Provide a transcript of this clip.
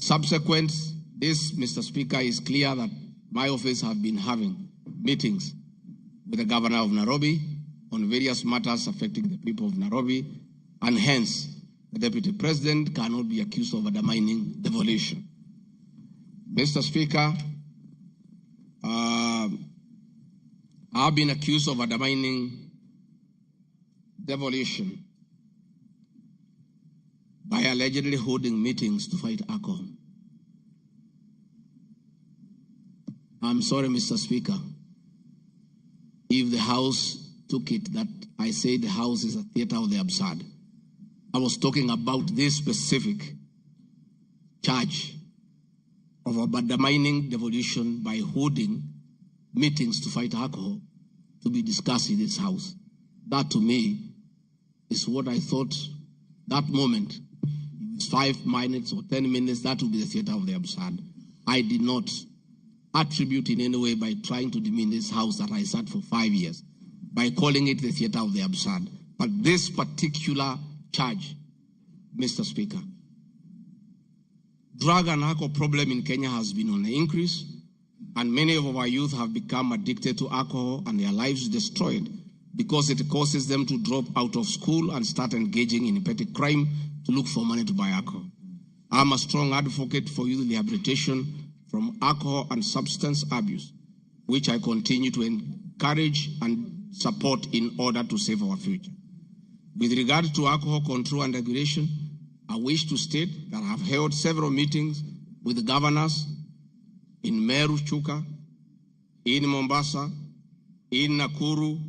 Subsequent, this, Mr. Speaker, is clear that my office have been having meetings with the governor of Nairobi on various matters affecting the people of Nairobi, and hence the deputy president cannot be accused of undermining devolution. Mr. Speaker, I've been accused of undermining devolution by allegedly holding meetings to fight alcohol. I'm sorry, Mr. Speaker, if the House took it that I say the House is a theater of the absurd. I was talking about this specific charge of undermining devolution by holding meetings to fight alcohol to be discussed in this House. That to me is what I thought that moment. 5 minutes or 10 minutes, that would be the theater of the absurd. I did not attribute in any way by trying to demean this House that I sat for 5 years, by calling it the theater of the absurd. But this particular charge, Mr. Speaker, drug and alcohol problem in Kenya has been on the increase, and many of our youth have become addicted to alcohol and their lives destroyed because it causes them to drop out of school and start engaging in petty crime to look for money to buy alcohol. I'm a strong advocate for youth rehabilitation from alcohol and substance abuse, which I continue to encourage and support in order to save our future. With regard to alcohol control and regulation, I wish to state that I have held several meetings with the governors in Meru, Chuka, in Mombasa, in Nakuru,